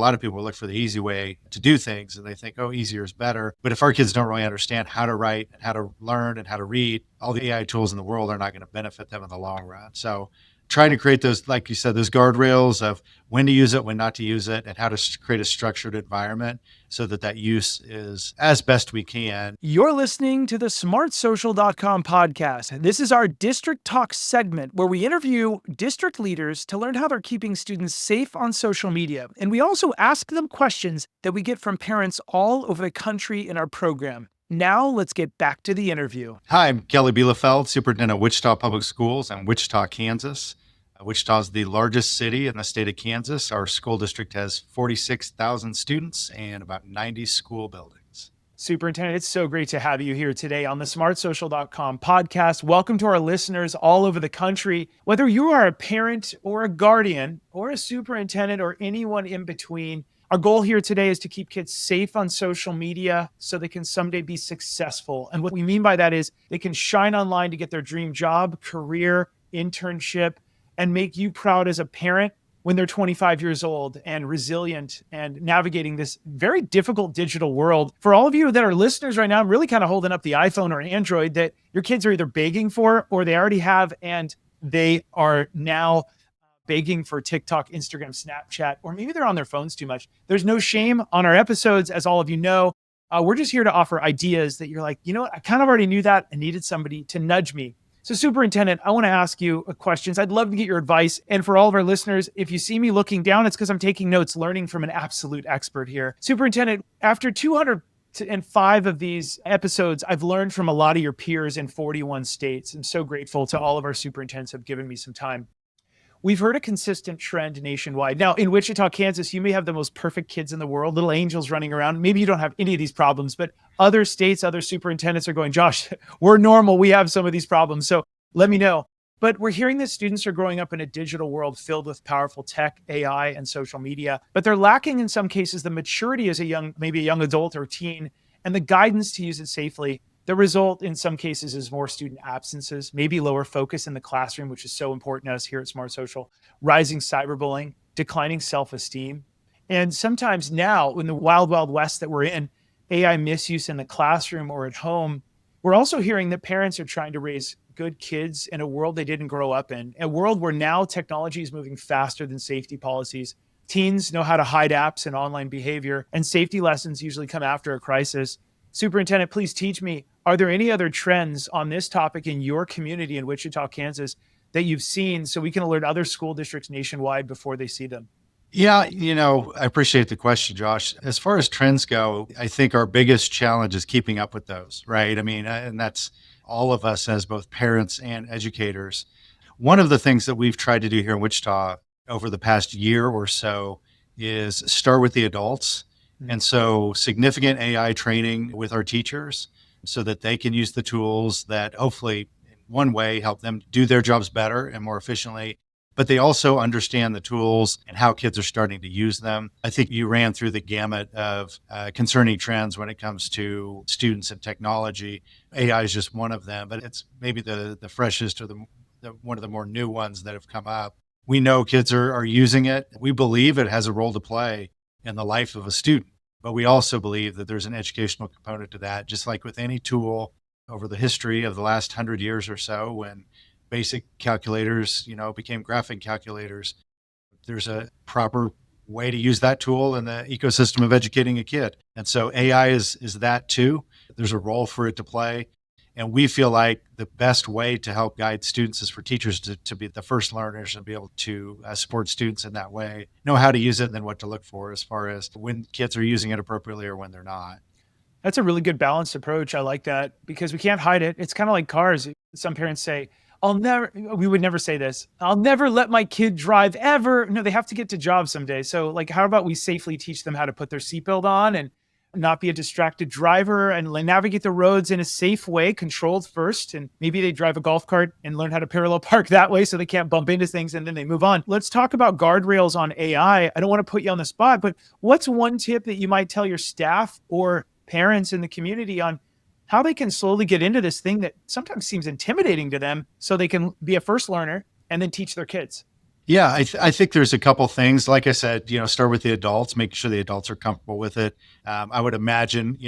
A lot of people look for the easy way to do things and they think, oh, easier is better. But if our kids don't really understand how to write and how to learn and how to read, all the AI tools in the world are not going to benefit them in the long run. So trying to create those, like you said, those guardrails of when to use it, when not to use it, and how to create a structured environment so that that use is as best we can. You're listening to the smartsocial.com podcast. This is our District Talk segment where we interview district leaders to learn how they're keeping students safe on social media. And we also ask them questions that we get from parents all over the country in our program. Now, let's get back to the interview. Hi, I'm Kelly Bielefeld, Superintendent of Wichita Public Schools in Wichita, Kansas. Wichita is the largest city in the state of Kansas. Our school district has 46,000 students and about 90 school buildings. Superintendent, it's so great to have you here today on the smartsocial.com podcast. Welcome to our listeners all over the country. Whether you are a parent or a guardian or a superintendent or anyone in between, our goal here today is to keep kids safe on social media so they can someday be successful. And what we mean by that is they can shine online to get their dream job, career, internship, and make you proud as a parent when they're 25 years old and resilient and navigating this very difficult digital world. For all of you that are listeners right now, I'm really kind of holding up the iPhone or Android that your kids are either begging for or they already have, and they are now begging for TikTok, Instagram, Snapchat, or maybe they're on their phones too much. There's no shame on our episodes, as all of you know. We're just here to offer ideas that you're like, you know what, I kind of already knew that. I needed somebody to nudge me. So Superintendent, I want to ask you questions. I'd love to get your advice. And for all of our listeners, if you see me looking down, it's because I'm taking notes, learning from an absolute expert here. Superintendent, after 205 of these episodes, I've learned from a lot of your peers in 41 states. I'm so grateful to all of our superintendents who have given me some time. We've heard a consistent trend nationwide. Now, in Wichita, Kansas, you may have the most perfect kids in the world, little angels running around. Maybe you don't have any of these problems, but other states, other superintendents are going, Josh, we're normal. We have some of these problems. So let me know. But we're hearing that students are growing up in a digital world filled with powerful tech, AI, and social media, but they're lacking in some cases the maturity as maybe a young adult or teen, and the guidance to use it safely. The result in some cases is more student absences, maybe lower focus in the classroom, which is so important to us here at Smart Social, rising cyberbullying, declining self-esteem. And sometimes now in the wild, wild west that we're in, AI misuse in the classroom or at home, we're also hearing that parents are trying to raise good kids in a world they didn't grow up in, a world where now technology is moving faster than safety policies. Teens know how to hide apps and online behavior, and safety lessons usually come after a crisis. Superintendent, please teach me, are there any other trends on this topic in your community in Wichita, Kansas that you've seen so we can alert other school districts nationwide before they see them? Yeah, I appreciate the question, Josh. As far as trends go, I think our biggest challenge is keeping up with those, right? I mean, and that's all of us as both parents and educators. One of the things that we've tried to do here in Wichita over the past year or so is start with the adults. And so significant AI training with our teachers so that they can use the tools that hopefully in one way help them do their jobs better and more efficiently, but they also understand the tools and how kids are starting to use them. I think you ran through the gamut of concerning trends when it comes to students and technology. AI is just one of them, but it's maybe the freshest or the one of the more new ones that have come up. We know kids are using it. We believe it has a role to play in the life of a student. But we also believe that there's an educational component to that, just like with any tool over the history of the last 100 years or so, when basic calculators, became graphing calculators. There's a proper way to use that tool in the ecosystem of educating a kid. And so AI is that too. There's a role for it to play. And we feel like the best way to help guide students is for teachers to be the first learners and be able to support students in that way, know how to use it and then what to look for as far as when kids are using it appropriately or when they're not. That's a really good balanced approach. I like that because we can't hide it. It's kind of like cars. Some parents say, we would never say this. I'll never let my kid drive ever. No, they have to get to jobs someday. So how about we safely teach them how to put their seatbelt on and not be a distracted driver and navigate the roads in a safe way, controlled first. And maybe they drive a golf cart and learn how to parallel park that way so they can't bump into things and then they move on. Let's talk about guardrails on AI. I don't want to put you on the spot, but what's one tip that you might tell your staff or parents in the community on how they can slowly get into this thing that sometimes seems intimidating to them so they can be a first learner and then teach their kids? Yeah, I think there's a couple things. Like I said, start with the adults, making sure the adults are comfortable with it. I would imagine,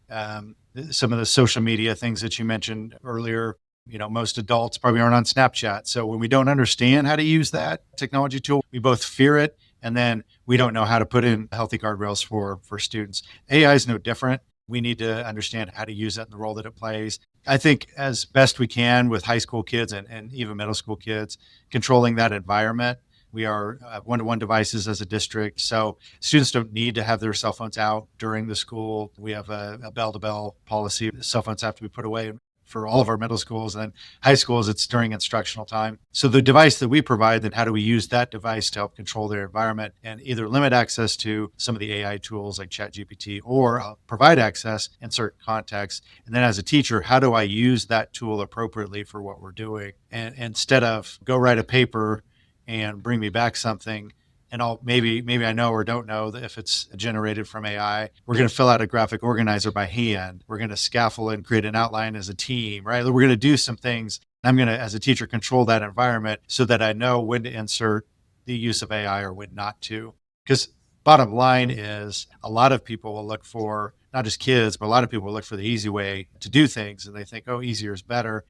some of the social media things that you mentioned earlier. Most adults probably aren't on Snapchat. So when we don't understand how to use that technology tool, we both fear it, and then we don't know how to put in healthy guardrails for students. AI is no different. We need to understand how to use it and the role that it plays. I think as best we can with high school kids and even middle school kids, controlling that environment. We are one-to-one devices as a district. So students don't need to have their cell phones out during the school. We have a bell-to-bell policy. Cell phones have to be put away for all of our middle schools, and then high schools, it's during instructional time. So the device that we provide, then how do we use that device to help control their environment and either limit access to some of the AI tools like ChatGPT or provide access in certain contexts? And then as a teacher, how do I use that tool appropriately for what we're doing? And instead of go write a paper and bring me back something, and maybe I know or don't know that if it's generated from AI, we're going to fill out a graphic organizer by hand. We're going to scaffold and create an outline as a team, right? We're going to do some things. I'm going to, as a teacher, control that environment so that I know when to insert the use of AI or when not to. Because bottom line is a lot of people will look for, not just kids, but a lot of people will look for the easy way to do things. And they think, oh, easier is better.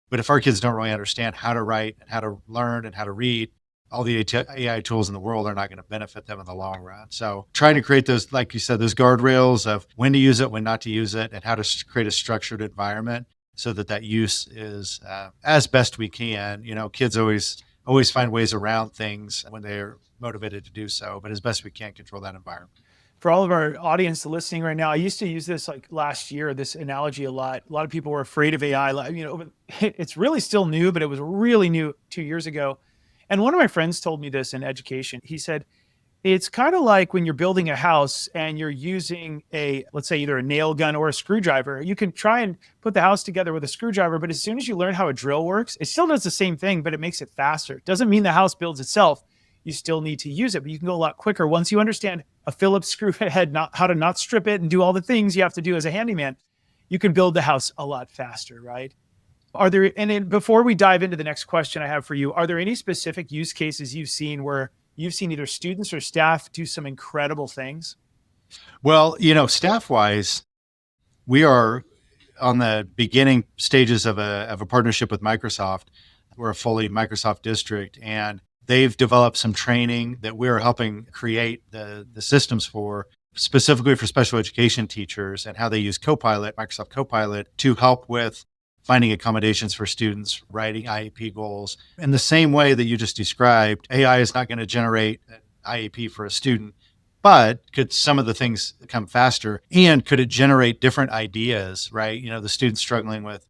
But if our kids don't really understand how to write and how to learn and how to read, all the AI tools in the world are not going to benefit them in the long run. So trying to create those, like you said, those guardrails of when to use it, when not to use it, and how to create a structured environment so that use is as best we can. Kids always find ways around things when they're motivated to do so, but as best we can, control that environment. For all of our audience listening right now, I used to use this like last year, this analogy a lot. A lot of people were afraid of AI. It's really still new, but it was really new 2 years ago. And one of my friends told me this in education. He said, it's kind of like when you're building a house and you're using let's say either a nail gun or a screwdriver. You can try and put the house together with a screwdriver, but as soon as you learn how a drill works, it still does the same thing, but it makes it faster. It doesn't mean the house builds itself. You still need to use it, but you can go a lot quicker once you understand a Phillips screw head, how to not strip it and do all the things you have to do as a handyman. You can build the house a lot faster, right? Before we dive into the next question I have for you, are there any specific use cases you've seen where you've seen either students or staff do some incredible things? Well, staff-wise, we are on the beginning stages of a partnership with Microsoft. We're a fully Microsoft district, and they've developed some training that we're helping create the systems for, specifically for special education teachers, and how they use Microsoft Copilot, to help with finding accommodations for students, writing IEP goals. In the same way that you just described, AI is not going to generate an IEP for a student, but could some of the things come faster? And could it generate different ideas, right? The students struggling with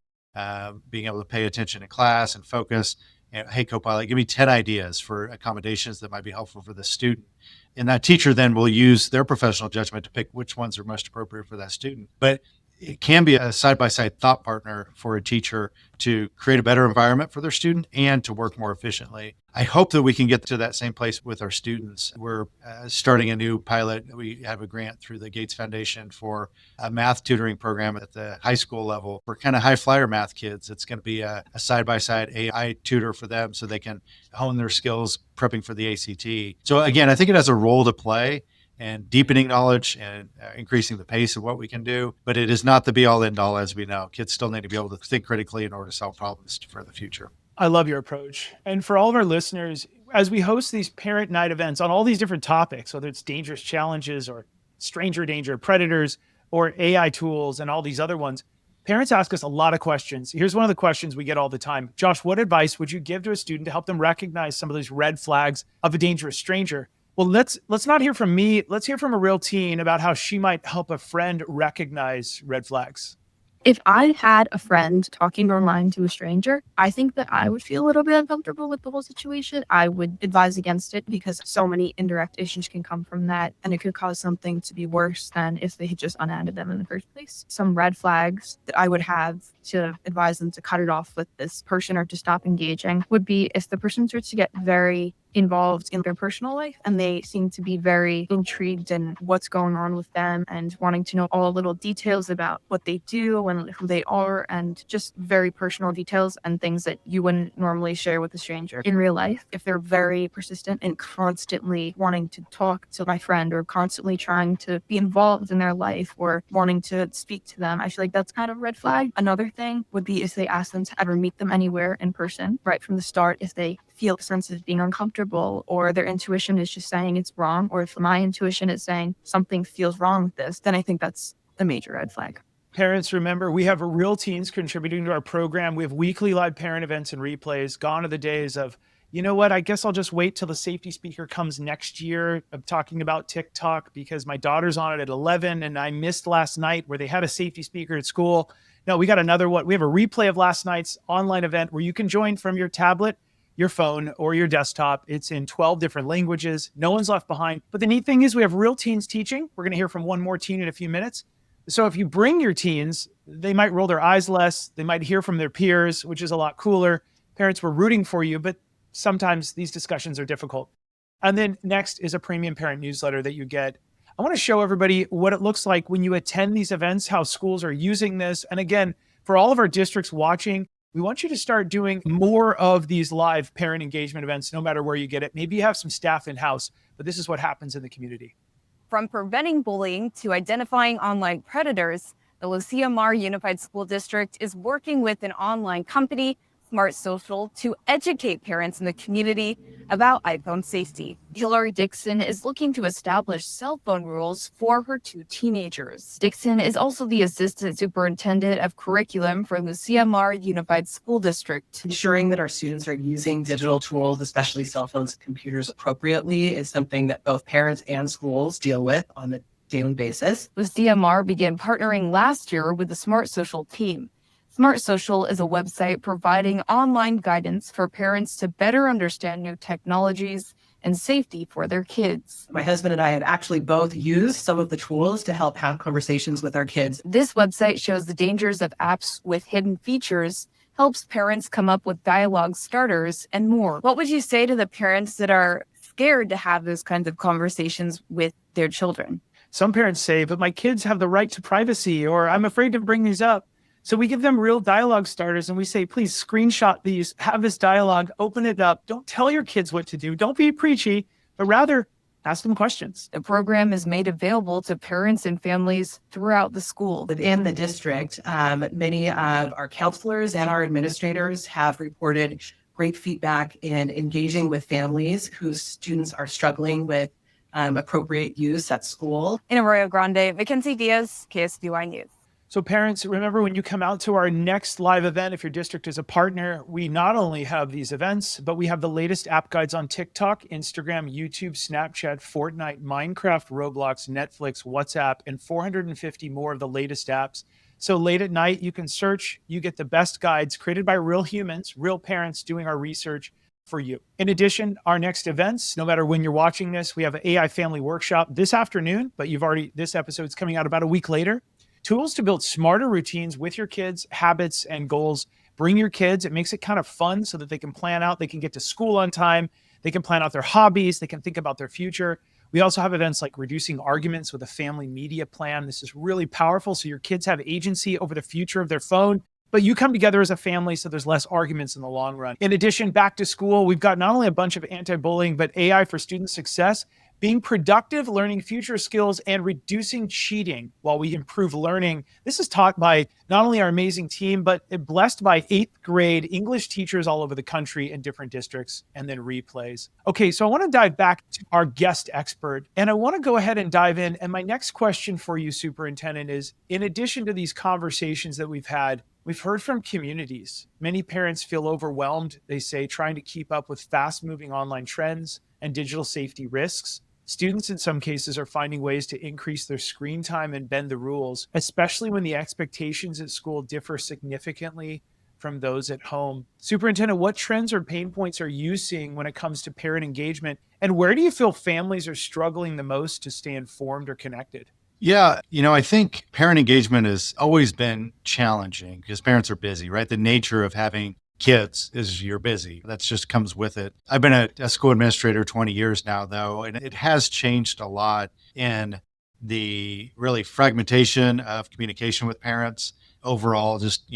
being able to pay attention in class and focus. Hey, Copilot, give me 10 ideas for accommodations that might be helpful for the student. And that teacher then will use their professional judgment to pick which ones are most appropriate for that student. But it can be a side-by-side thought partner for a teacher to create a better environment for their student and to work more efficiently. I hope that we can get to that same place with our students. We're starting a new pilot. We have a grant through the Gates Foundation for a math tutoring program at the high school level for kind of high flyer math kids. It's going to be a side-by-side AI tutor for them so they can hone their skills prepping for the ACT. So again, I think it has a role to play and deepening knowledge and increasing the pace of what we can do. But it is not the be-all, end-all, as we know. Kids still need to be able to think critically in order to solve problems for the future. I love your approach. And for all of our listeners, as we host these parent night events on all these different topics, whether it's dangerous challenges or stranger danger, predators, or AI tools and all these other ones, parents ask us a lot of questions. Here's one of the questions we get all the time. Josh, what advice would you give to a student to help them recognize some of those red flags of a dangerous stranger? Well, let's not hear from me. Let's hear from a real teen about how she might help a friend recognize red flags. If I had a friend talking online to a stranger, I think that I would feel a little bit uncomfortable with the whole situation. I would advise against it because so many indirect issues can come from that, and it could cause something to be worse than if they had just unadded them in the first place. Some red flags that I would have to advise them to cut it off with this person or to stop engaging would be if the person starts to get very involved in their personal life, and they seem to be very intrigued in what's going on with them and wanting to know all the little details about what they do and who they are, and just very personal details and things that you wouldn't normally share with a stranger in real life. If they're very persistent and constantly wanting to talk to my friend or constantly trying to be involved in their life or wanting to speak to them, I feel like that's kind of a red flag. Another thing would be if they ask them to ever meet them anywhere in person right from the start, if they feel a sense of being uncomfortable or their intuition is just saying it's wrong, or if my intuition is saying something feels wrong with this, then I think that's a major red flag. Parents, remember, we have real teens contributing to our program. We have weekly live parent events and replays. Gone are the days of, you know what, I guess I'll just wait till the safety speaker comes next year. I'm talking about TikTok because my daughter's on it at 11 and I missed last night where they had a safety speaker at school. No, we got another one. We have a replay of last night's online event where you can join from your tablet, your phone, or your desktop. It's in 12 different languages. No one's left behind. But the neat thing is we have real teens teaching. We're going to hear from one more teen in a few minutes. So if you bring your teens, they might roll their eyes less. They might hear from their peers, which is a lot cooler. Parents were rooting for you, but sometimes these discussions are difficult. And then next is a premium parent newsletter that you get. I want to show everybody what it looks like when you attend these events, how schools are using this. And again, for all of our districts watching, we want you to start doing more of these live parent engagement events, no matter where you get it. Maybe you have some staff in-house, but this is what happens in the community. From preventing bullying to identifying online predators, the Lucia Mar Unified School District is working with an online company, Smart Social, to educate parents in the community about iPhone safety. Hillary Dixon is looking to establish cell phone rules for her 2 teenagers. Dixon is also the Assistant Superintendent of Curriculum for Lucia Mar Unified School District. Ensuring that our students are using digital tools, especially cell phones and computers, appropriately is something that both parents and schools deal with on a daily basis. Lucia Mar began partnering last year with the Smart Social team. Smart Social is a website providing online guidance for parents to better understand new technologies and safety for their kids. My husband and I have actually both used some of the tools to help have conversations with our kids. This website shows the dangers of apps with hidden features, helps parents come up with dialogue starters, and more. What would you say to the parents that are scared to have those kinds of conversations with their children? Some parents say, but my kids have the right to privacy, or I'm afraid to bring these up. So we give them real dialogue starters and we say, please screenshot these, have this dialogue, open it up. Don't tell your kids what to do. Don't be preachy, but rather ask them questions. The program is made available to parents and families throughout the school. Within the district, many of our counselors and our administrators have reported great feedback in engaging with families whose students are struggling with appropriate use at school. In Arroyo Grande, Mackenzie Diaz, KSVY News. So parents, remember when you come out to our next live event, if your district is a partner, we not only have these events, but we have the latest app guides on TikTok, Instagram, YouTube, Snapchat, Fortnite, Minecraft, Roblox, Netflix, WhatsApp, and 450 more of the latest apps. So late at night, you can search, you get the best guides created by real humans, real parents doing our research for you. In addition, our next events, no matter when you're watching this, we have an AI family workshop this afternoon, but this episode's coming out about a week later. Tools to build smarter routines with your kids, habits, and goals. Bring your kids. It makes it kind of fun so that they can plan out. They can get to school on time. They can plan out their hobbies. They can think about their future. We also have events like reducing arguments with a family media plan. This is really powerful. So your kids have agency over the future of their phone, but you come together as a family so there's less arguments in the long run. In addition, back to school, we've got not only a bunch of anti-bullying, but AI for student success, being productive, learning future skills, and reducing cheating while we improve learning. This is taught by not only our amazing team, but blessed by 8th grade English teachers all over the country in different districts, and then replays. Okay, so I want to dive back to our guest expert, and I want to go ahead and dive in. And my next question for you, Superintendent, is in addition to these conversations that we've had, we've heard from communities. Many parents feel overwhelmed, they say, trying to keep up with fast-moving online trends and digital safety risks. Students in some cases are finding ways to increase their screen time and bend the rules, especially when the expectations at school differ significantly from those at home. Superintendent, what trends or pain points are you seeing when it comes to parent engagement? And where do you feel families are struggling the most to stay informed or connected? Yeah, I think parent engagement has always been challenging because parents are busy, right? The nature of having kids is you're busy. That's just comes with it. I've been a school administrator 20 years now, though, and it has changed a lot in the really fragmentation of communication with parents overall, just,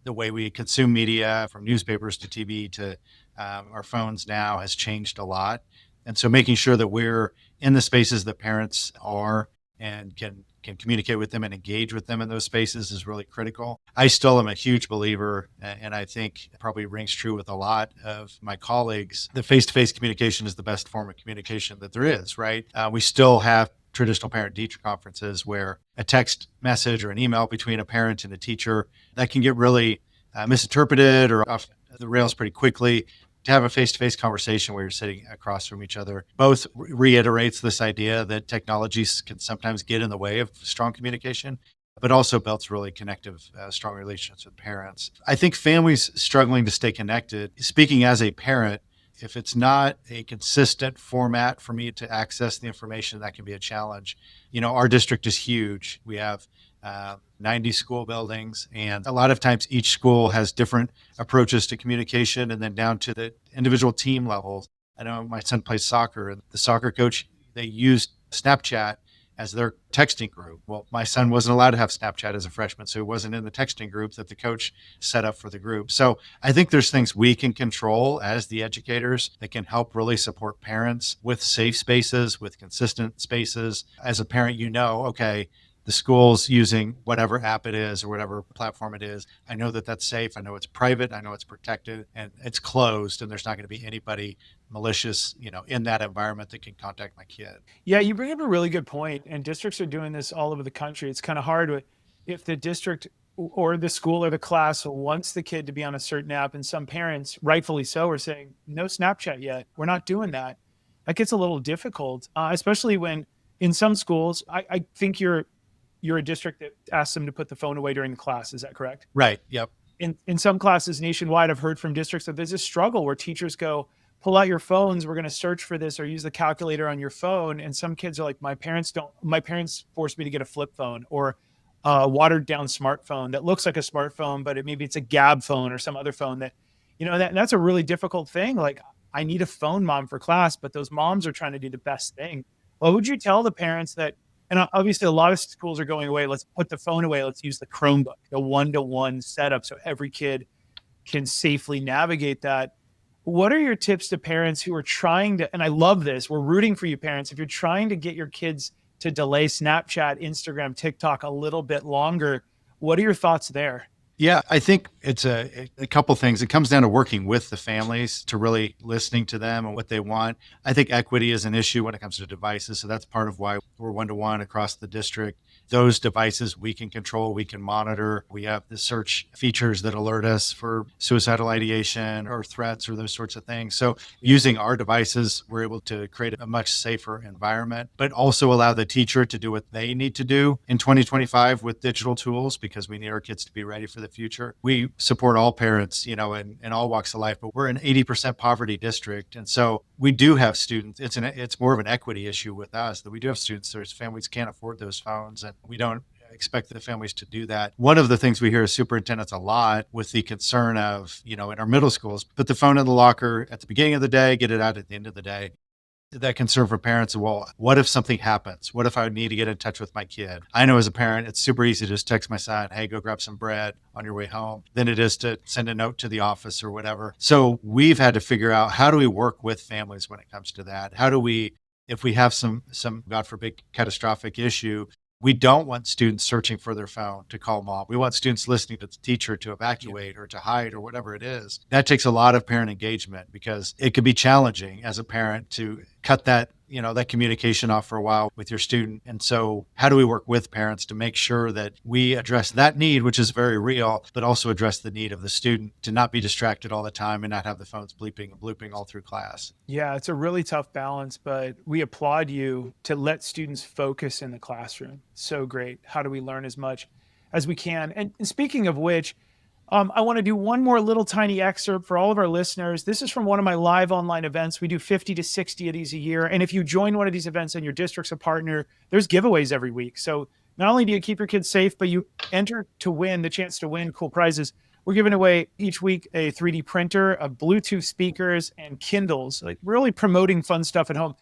the way we consume media from newspapers to TV to our phones now has changed a lot. And so making sure that we're in the spaces that parents are and can communicate with them and engage with them in those spaces is really critical. I still am a huge believer, and I think it probably rings true with a lot of my colleagues, that face-to-face communication is the best form of communication that there is, right? We still have traditional parent-teacher conferences where a text message or an email between a parent and a teacher that can get really misinterpreted or off the rails pretty quickly. To have a face-to-face conversation where you're sitting across from each other both reiterates this idea that technologies can sometimes get in the way of strong communication, but also builds really connective, strong relationships with parents. I think families struggling to stay connected, speaking as a parent, if it's not a consistent format for me to access the information, that can be a challenge. Our district is huge. We have 90 school buildings, and a lot of times each school has different approaches to communication, and then down to the individual team levels. I know my son plays soccer, and the soccer coach, they used Snapchat as their texting group. Well, my son wasn't allowed to have Snapchat as a freshman, so he wasn't in the texting group that the coach set up for the group. So I think there's things we can control as the educators that can help really support parents with safe spaces, with consistent spaces. As a parent, okay, the school's using whatever app it is or whatever platform it is. I know that that's safe. I know it's private. I know it's protected and it's closed, and there's not going to be anybody malicious, in that environment that can contact my kid. Yeah, you bring up a really good point, and districts are doing this all over the country. It's kind of hard if the district or the school or the class wants the kid to be on a certain app, and some parents, rightfully so, are saying, no Snapchat yet. We're not doing that. That gets a little difficult, especially when in some schools, I think you're a district that asks them to put the phone away during the class. Is that correct? Right. Yep. In some classes nationwide, I've heard from districts that there's a struggle where teachers go, pull out your phones. We're going to search for this, or use the calculator on your phone. And some kids are like, my parents forced me to get a flip phone or a watered down smartphone that looks like a smartphone, but maybe it's a Gab phone or some other phone that's a really difficult thing. Like, I need a phone, mom, for class, but those moms are trying to do the best thing. What would you tell the parents that, and obviously a lot of schools are going away, let's put the phone away, let's use the Chromebook, the one-to-one setup so every kid can safely navigate that. What are your tips to parents who are trying to, and I love this, we're rooting for you parents, if you're trying to get your kids to delay Snapchat, Instagram, TikTok a little bit longer, what are your thoughts there? Yeah, I think it's a couple things. It comes down to working with the families, to really listening to them and what they want. I think equity is an issue when it comes to devices. So that's part of why we're one-to-one across the district. Those devices we can control, we can monitor. We have the search features that alert us for suicidal ideation or threats or those sorts of things. So using our devices, we're able to create a much safer environment, but also allow the teacher to do what they need to do in 2025 with digital tools, because we need our kids to be ready for the future. We support all parents, in all walks of life, but we're an 80% poverty district. And so we do have students. It's more of an equity issue with us, that we do have students. There's families can't afford those phones, and we don't expect the families to do that. One of the things we hear as superintendents a lot with the concern of, in our middle schools, put the phone in the locker at the beginning of the day, get it out at the end of the day. That concern for parents, well, what if something happens? What if I need to get in touch with my kid? I know as a parent, it's super easy to just text my son, hey, go grab some bread on your way home, than it is to send a note to the office or whatever. So we've had to figure out, how do we work with families when it comes to that? How do we, if we have some God forbid, catastrophic issue, we don't want students searching for their phone to call mom. We want students listening to the teacher to evacuate or to hide or whatever it is. That takes a lot of parent engagement, because it could be challenging as a parent to cut that communication off for a while with your student. And so how do we work with parents to make sure that we address that need, which is very real, but also address the need of the student to not be distracted all the time and not have the phones bleeping and blooping all through class? Yeah, it's a really tough balance, but we applaud you to let students focus in the classroom. So great. How do we learn as much as we can? And speaking of which, I want to do one more little tiny excerpt for all of our listeners. This is from one of my live online events. We do 50 to 60 of these a year. And if you join one of these events and your district's a partner, there's giveaways every week. So not only do you keep your kids safe, but you enter to win the chance to win cool prizes. We're giving away each week a 3D printer, a Bluetooth speakers, and Kindles, like really promoting fun stuff at home.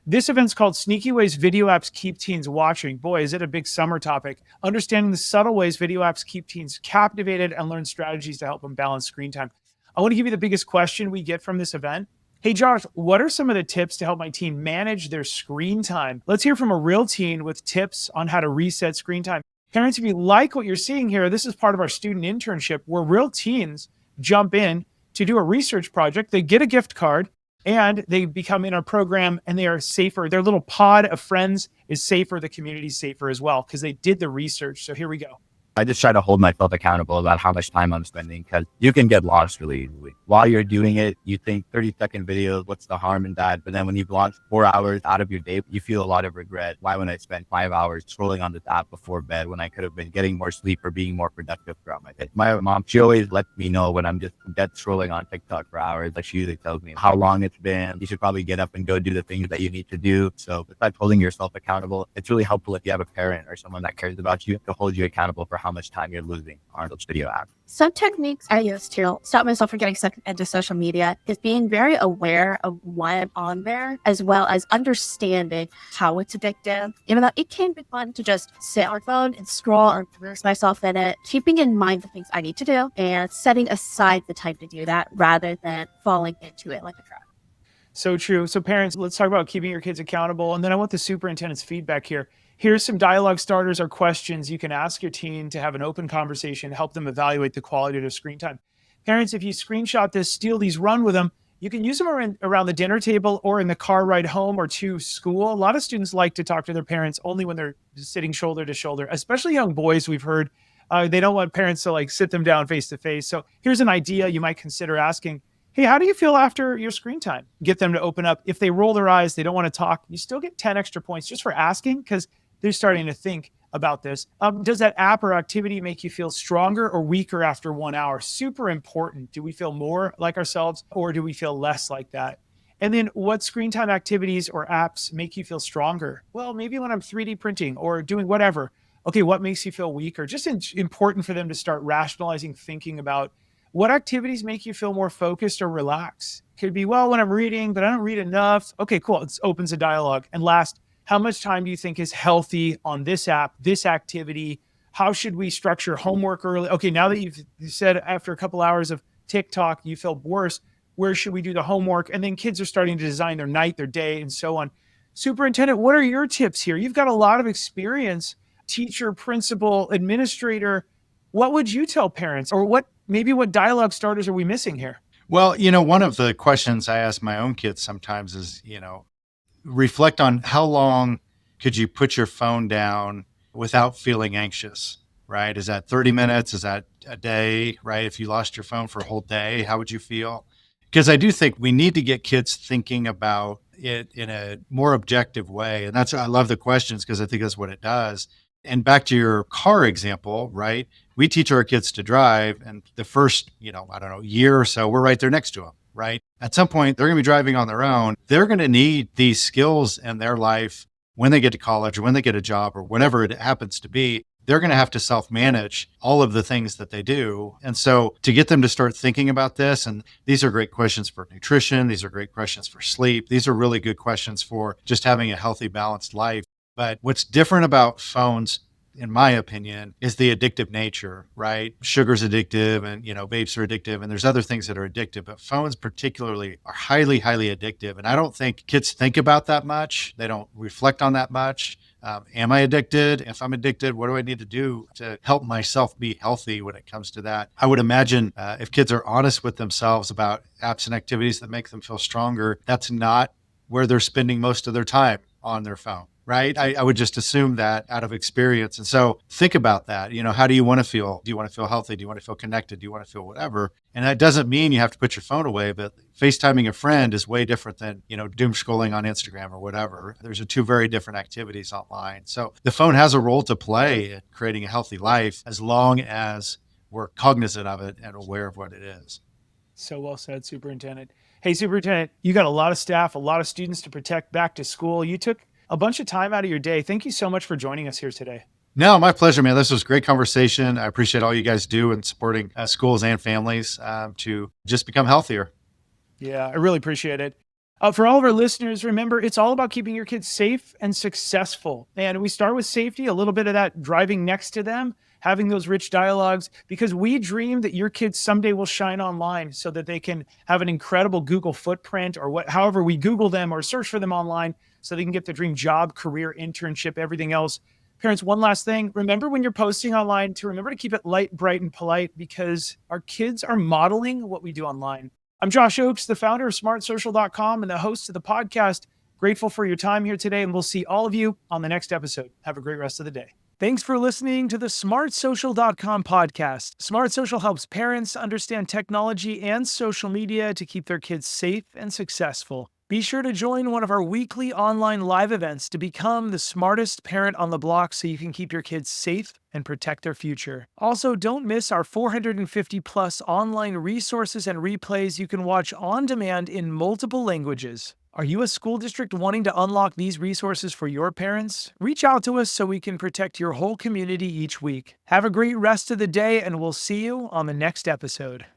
This event's called Sneaky Ways Video Apps Keep Teens Watching. Boy, is it a big summer topic. Understanding the subtle ways video apps keep teens captivated and learn strategies to help them balance screen time. I want to give you the biggest question we get from this event. Hey, Josh, what are some of the tips to help my teen manage their screen time? Let's hear from a real teen with tips on how to reset screen time. Parents, if you like what you're seeing here, this is part of our student internship where real teens jump in to do a research project. They get a gift card and they become in our program and they are safer. Their little pod of friends is safer. The community's safer as well because they did the research. So here we go. I just try to hold myself accountable about how much time I'm spending because you can get lost really easily. While you're doing it, you think 30-second videos, what's the harm in that? But then when you've launched 4 hours out of your day, you feel a lot of regret. Why would I spend 5 hours scrolling on this app before bed when I could have been getting more sleep or being more productive throughout my day? My mom, she always lets me know when I'm just dead scrolling on TikTok for hours. Like she usually tells me how long it's been. You should probably get up and go do the things that you need to do. So besides holding yourself accountable, it's really helpful if you have a parent or someone that cares about you to hold you accountable for how much time you're losing on those video apps. Some techniques I use to stop myself from getting sucked into social media is being very aware of why I'm on there, as well as understanding how it's addictive. Even though it can be fun to just sit on our phone and scroll or immerse myself in it, keeping in mind the things I need to do and setting aside the time to do that rather than falling into it like a trap. So true. So parents, let's talk about keeping your kids accountable. And then I want the superintendent's feedback here. Here's some dialogue starters or questions you can ask your teen to have an open conversation, help them evaluate the quality of their screen time. Parents, if you screenshot this, steal these, run with them, you can use them around the dinner table or in the car ride home or to school. A lot of students like to talk to their parents only when they're sitting shoulder to shoulder, especially young boys. We've heard they don't want parents to like sit them down face to face. So here's an idea you might consider asking. Hey, how do you feel after your screen time? Get them to open up. If they roll their eyes, they don't want to talk, you still get 10 extra points just for asking because they're starting to think about this. Does that app or activity make you feel stronger or weaker after 1 hour? Super important. Do we feel more like ourselves or do we feel less like that? And then what screen time activities or apps make you feel stronger? Well, maybe when I'm 3D printing or doing whatever. Okay, what makes you feel weaker? Just important for them to start rationalizing, thinking about what activities make you feel more focused or relaxed. Could be, well, when I'm reading, but I don't read enough. Okay, cool. It opens a dialogue. And last, how much time do you think is healthy on this app, this activity? How should we structure homework early? Okay, now that you've said after a couple hours of TikTok, you feel worse, where should we do the homework? And then kids are starting to design their night, their day, and so on. Superintendent, what are your tips here? You've got a lot of experience, teacher, principal, administrator. What would you tell parents, or what dialogue starters are we missing here? Well, one of the questions I ask my own kids sometimes is, reflect on how long could you put your phone down without feeling anxious, right? Is that 30 minutes? Is that a day, right? If you lost your phone for a whole day, how would you feel? Because I do think we need to get kids thinking about it in a more objective way. And I love the questions because I think that's what it does. And back to your car example, right? We teach our kids to drive and the first, year or so, we're right there next to them, right? At some point, they're going to be driving on their own. They're going to need these skills in their life when they get to college or when they get a job or whatever it happens to be. They're going to have to self-manage all of the things that they do. And so to get them to start thinking about this, and these are great questions for nutrition. These are great questions for sleep. These are really good questions for just having a healthy, balanced life. But what's different about phones, in my opinion, is the addictive nature, right? Sugar's addictive and, vapes are addictive and there's other things that are addictive, but phones particularly are highly, highly addictive. And I don't think kids think about that much. They don't reflect on that much. Am I addicted? If I'm addicted, what do I need to do to help myself be healthy when it comes to that? I would imagine if kids are honest with themselves about apps and activities that make them feel stronger, that's not where they're spending most of their time on their phone. Right? I would just assume that out of experience. And so think about that. How do you want to feel? Do you want to feel healthy? Do you want to feel connected? Do you want to feel whatever? And that doesn't mean you have to put your phone away, but FaceTiming a friend is way different than, doom scrolling on Instagram or whatever. There's two very different activities online. So the phone has a role to play in creating a healthy life as long as we're cognizant of it and aware of what it is. So well said, Superintendent. Hey, Superintendent, you got a lot of staff, a lot of students to protect back to school. You took a bunch of time out of your day. Thank you so much for joining us here today. No, my pleasure, man. This was a great conversation. I appreciate all you guys do in supporting schools and families to just become healthier. Yeah, I really appreciate it. For all of our listeners, remember, it's all about keeping your kids safe and successful. And we start with safety, a little bit of that driving next to them, having those rich dialogues, because we dream that your kids someday will shine online so that they can have an incredible Google footprint or however we Google them or search for them online so they can get the dream job, career, internship, everything else. Parents, one last thing. Remember when you're posting online to remember to keep it light, bright, and polite because our kids are modeling what we do online. I'm Josh Oakes, the founder of smartsocial.com and the host of the podcast. Grateful for your time here today, and we'll see all of you on the next episode. Have a great rest of the day. Thanks for listening to the smartsocial.com podcast. Smart Social helps parents understand technology and social media to keep their kids safe and successful. Be sure to join one of our weekly online live events to become the smartest parent on the block so you can keep your kids safe and protect their future. Also, don't miss our 450 plus online resources and replays you can watch on demand in multiple languages. Are you a school district wanting to unlock these resources for your parents? Reach out to us so we can protect your whole community each week. Have a great rest of the day, and we'll see you on the next episode.